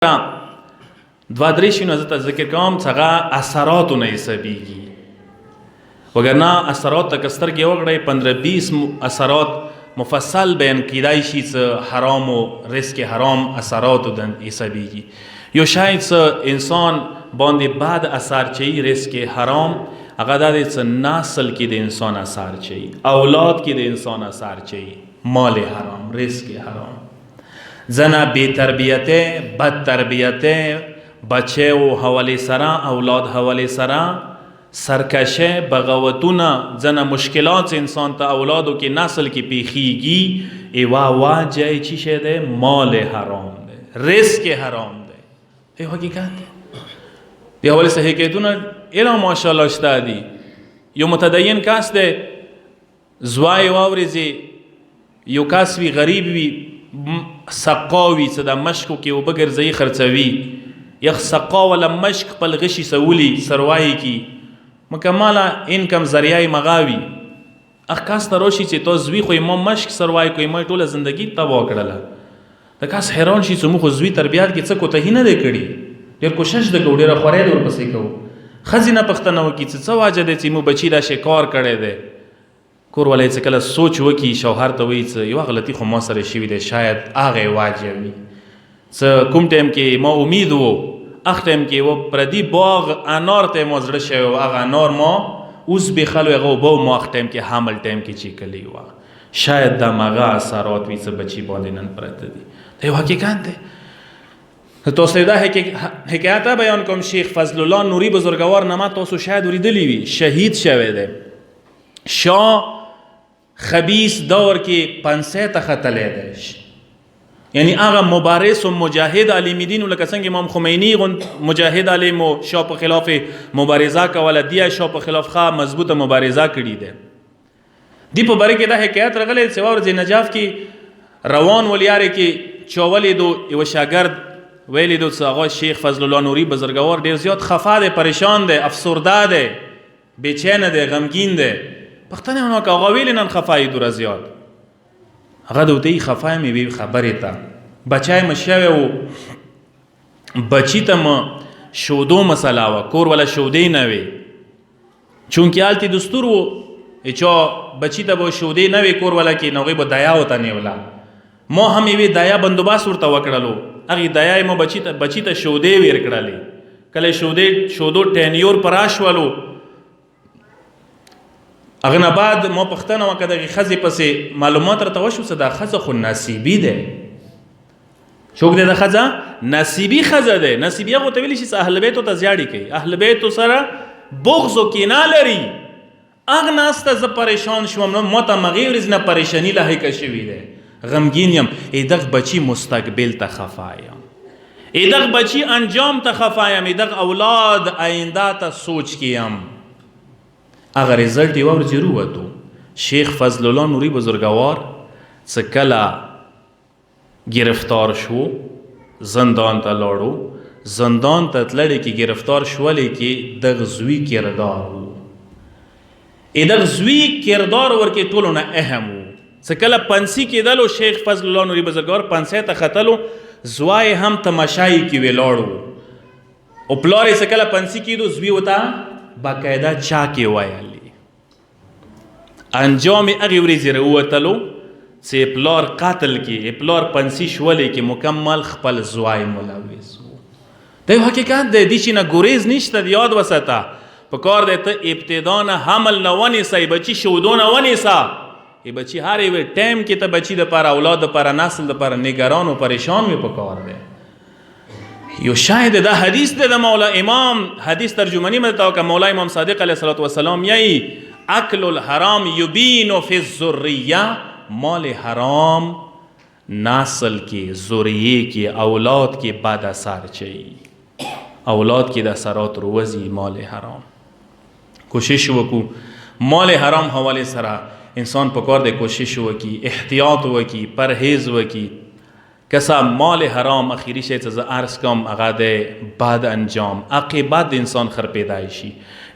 دوه درې شیونه زه ته ذکر کوم چې هغه اثراتو نه حسابېږي، وګرنه اثرات ته که سترګې وغړئ 15-20 اثرات مفصل بیان کیدای شي چې حرام و رزق حرام اثراتو د حسابېږي. یو شاید څه انسان باندې بعد اثر چي رزق حرام هغه دا دی چې نسل کې د انسان اثر چي، اولاد کې د انسان اثر چي، مال حرام، رزق حرام، زنه بی تربیته، بد تربیته، بچه و حوالی سرا، اولاد حوالی سرا، سرکشه، بغاوتونه، زنه مشکلات انسان تا اولادو که نسل کی پیخیگی ایوا واجه چی شده؟ مال حرام ده، رزق حرام ده. ای حقیقت ده. دی حوالی سه حکایتونه ایلا ماشاءالله شده دی. یو متدین کس ده زوای واوریزی، یو کس وی غریب وی سقاوی چې د مشکو کې او بګرځي خرڅوي، یخ سقا ولا مشک پل غشي سولی سروای کی مکمله انکم ذریعہ مغاوی اخ کاس تروشي چې تو زوی خو ما مشک سروای کوي ما ټوله زندگی تباہ کړله. د کاس حیران شي چې مخ زوی تربیات کې څه کوته نه دی کړی، ډیر کوشش د ګوډه خورې ور پسې کو خزینه پښتنو کې څه واجه دي چې مو بچی دا شکار کړي دي کور ولای چې کله سوچ وکي شوهر ته وایي چې یو غلطي خو ما سره شوي دی، شاید هغه واجه وي چې کوم ټایم کې ما امید وو اخ ټایم کې و پردي باغ انار ته ما زړه شوی و هغه انار ما اوس بېخلو هغه اوبه ما اخ ټایم کې حمل ټایم کې چې کلی وه، شاید دا مغه اثرات وي چې بچي باندې نن پرته دي. دا یو حقیقت دی. تاسو دا حکایت بیان کوم شیخ فضل الله نوری بزرګوار نامه تاسو شاید اوریدلی وي، شهید شوی دی. شاه خبیث دور کې پنسه ته ختلی دی، یعنی هغه مبارز و مجاهد عالم دین لکه څنګه امام خمینی غوند مجاهد عالم و شاه په خلاف مبارزه کوله، دی شاه په خلاف ښه مضبوطه مبارزه کړې ده. دی په باره کې دا حکایت راغلی چې ورځ نجاف کې روان ولیاره کې چاولې دو یو شاګرد ویلی دو چې هغه شیخ فضل الله نوری بزرګوار ډیر زیات خفه دی، پریشان دی، افسرده دی، بېچینه دی، غمگین دی. پختنه اونو که آقا ویلی نن خفایی دور زیاد هغه دوتی خفای می بی خبری تا بچای مشوه و بچی تا ما شودو مسئله و کور ولا شودی نوی چونکه آلتی دستور و ایچا بچی تا با شودی نوی کور ولا که نوغی با دیا و تا نیولا ما همی وی دیا بندوباس ورطا وکرلو اگه دیای ما بچی تا شودی ویر کرلی کلی شودو ټینیور پراش ولو اغه بعد ما پښتنه وکړه د خزې پسې معلومات راته وشو چې دا خزه خو نصیبی ده. څوک ده د خزه؟ نصیبی خزه ده. نصیبی هغه ته ویل شي چې اهل بیت ته زیاړي کوي، اهل بیت سره بغض او کینه لري. اغه ناسته ز پریشان شوم نو ماته مغیر از نه پریشانی له کې شوی ده، غمگین یم. ایدغ بچی مستقبل ته خفایم، ایدغ بچی انجام ته خفایم، ایدغ اولاد آینده ته سوچ کیم. اگر رزلٹ یو ورځ وروتو شیخ فضل الله نوری بزرګوار څه کله گرفتار شو زندان ته لاړو، زندان ته تللی کې گرفتار شولې کې د غزوی کردار وو، د غزوی کردار ورکې ټولو نه اهم وو. څه کله پنسی کېدلو شیخ فضل الله نوری بزرګوار پنسۍ ته ختلو، زوای هم تماشای کې ولاړو او پلار یې څه کله پنسی کېدو زوی وته باقاعده چا کې ویلی. انجام هغې ورځې راووتلو چې پلار قتل کې پلار پنسي شولې کې مکمل خپل زوی ملوث و. دا یو حقیقت دی، دې شي نه ګریز نشته، یاد وساته. پکار دی ته ابتدا نه حمل نه ونیسه، بچي شودو نه ونیسه. بچي هر یو ټایم کې ته بچي دپاره اولاد دپاره نسل دپاره نگران و پریشان وي پکار دی. یو شاید دا حدیث ده مولا امام حدیث ترجمانی میں بتاؤ کہ مولا امام صادق علیہ السلام یہی اکل الحرام یبین فی الذریہ، مال حرام نسل کی ذریه کی اولاد کی بد اثر چاہیے، اولاد کی دا اثرات روزی مال حرام. کوشش وکو مال حرام حوالے سرا انسان پکار دے کوشش وکی، احتیاط وکی، پرہیز وکی. کسا مال حرام اخیری شی چې عرض کوم هغه د بد انجام عاقبت انسان خر پیدایشي،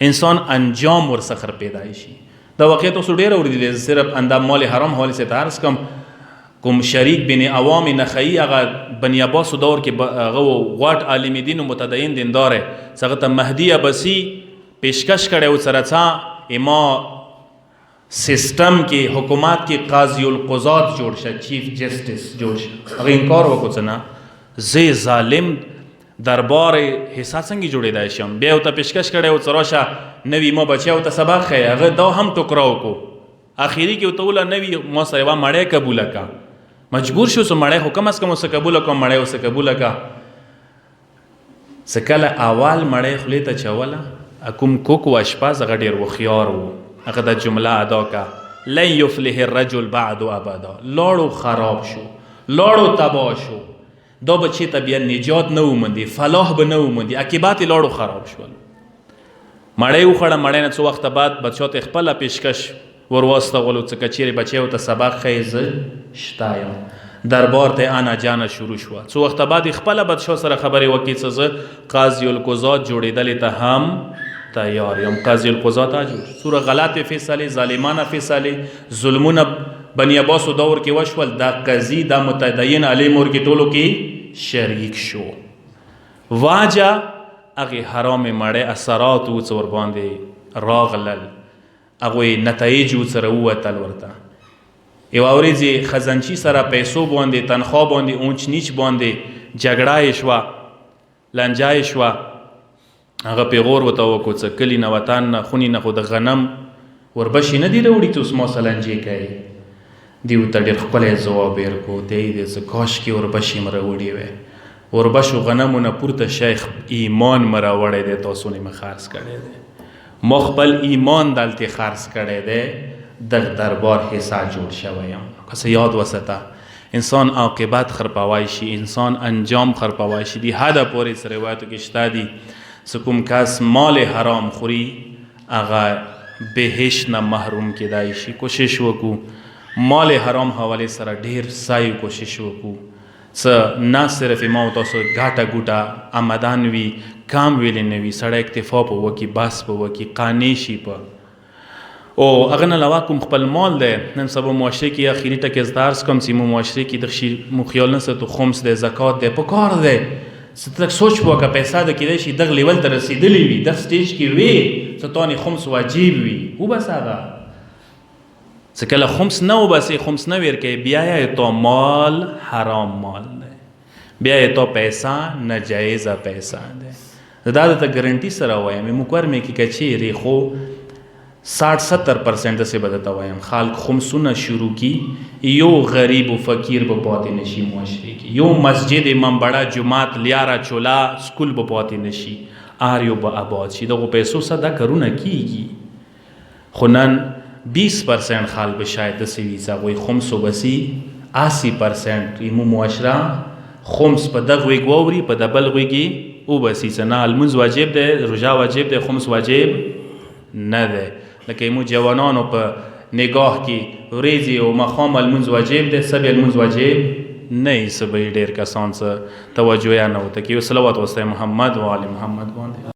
انسان انجام ورڅخه خر پیدایشي. دا واقعیت اوس ډېر اوریدل، صرف اندام مال حرام حواله سے عرض کوم کوم شریک بن عوام نخعی هغه بنی عباسو دور کې هغه غټ عالم دین و متدین دیندار هغه ته مهدی عباسی پیشکش کړی و سره څه اما سیستم کې حکومت کې قاضی القضات جوړ شه چیف جسټس جوړ شه هغه انکار وکړ څه نه زه ظالم دربار حصہ څنګه جوړېدای شم بیا ورته پیشکش کړی و څه راشه نوي ما بچیو ته سبق ښیي هغه دا هم ټوکره وکړو اخري کې ورته ویله نوي ما سره یوه مړی قبوله کا مجبور شو څه مړی خو کم از کم ورڅه قبوله کړم مړی ورڅه قبوله کا څه کله اول مړی خولې ته چوله کوم کوک و اشپز هغه ډېر هوښیار و هغه دا جمله ادا کا لن یفلح الرجل بعد ابدا لاړو خراب شو لاړو تباه شو دا بچی ته بیا نجات نه وموندي فلاح به نه وموندي عاقبت یې لاړو خراب شول مړی وخوړه مړی نه څه وخته بعد بچو ته خپله پیشکش ور واستولو څه که چیرې بچیو ته سبق ښیي زه شته یم دربار ته انا جانه شروع شوه څه وخته بعد یې خپله بچو سره خبرې وکړي څه زه قاضي القضات جوړېدلې ته هم تیار یم قاضي القضات جوړ سوره غلطې فیصلې ظالمانه فیصلې ظلمونه بنی عباسو دور کې وشول دا قاضي دا متدین عالم ور کې ټولو کې شریک شو واجه هغې حرام مړی اثرات و څه ورباندې راغلل هغوی نتایج ورسره ووتل ورته یوه ورځ خزنچي سره پیسو باندې تنخوا باندې اونچ نیچ باندې جګړه یې شوه لنجه یې شوه هغه پیغور ورته وکړو څه کلي نه وطن نه خونې نه خو د غنم وربشې نه دي راوړي ته اوس ما سره لنجې کوې دی ورته ډېر ښکلی ځواب یې ورکړو دی دی زه کاشکې وربشې م راوړې وی وربشو غنمو نه پورته شیخ ایمان م راوړی دی تاسو نه مې خرڅ کړی دی ما خپل ایمان دلته خرڅ کړی دی د دربار حصہ جوړ شوی یم که څه یاد وساته انسان عاقبت خرپوی شي انسان انجام خرپوی شي دی حده پورې څه روایتو کې شته دي څه کوم کس مال حرام خوري هغه بهشت نه محروم کیدای شي کوشش وکړو مال حرام حواله سره ډیر سای کوشش وکړو څه نه صرف ما تاسو ګاټه ګوټه آمدان وي کام ویلې نه وي سړی اکتفا په وکړي بس په وکړي قانع شي په او هغه نه علاوه کوم خپل مال دی نن سبا معاشره کې اخري ټکې زه درس کوم چې مو معاشره کې د شي مو خیال نه ساتو خمس دی زکات دی په کار دی څه تک سوچ وکړه پیسې د کېدای شي دغه لیول ته رسېدلی وي دغه سټیج کې وي څه تانې خمس واجب وي وبس هغه څه کله خمس نه وبسې خمس نه ورکوي بیا یې تو مال حرام مال دی بیا یې تو پیسه ناجایزه پیسه دی دا درته ګارنټي سره وایم موږ ورمې کې که چیرې خو 60-70% داسې به درته وایم خلک خمسونه شروع کی یو غریب و فقیر به پاتې نشي معاشرې کې یو مسجد امام بړه جماعت لیاره چولا سکول به پاتې نشي هر یو به آباد شي دغو پیسو سره دا کارونه کیږي خو نن 20% خلک به شاید داسې وي چې هغوی خمس وبسي 80% مو معاشره خمس په دغه غوږ واوري په د بل غوږ وبسي چې نه لمونځ واجب دی روژه واجب دی خمس واجب نه دی لکه مو جوانانو په نگاه کې ورځې او ماښام لمونځ واجب دی سبې لمونځ واجب نه یې څه به یې ډېر کسان څه توجه یې نه ورته کوي صلوات وسلام محمد و آل محمد باندې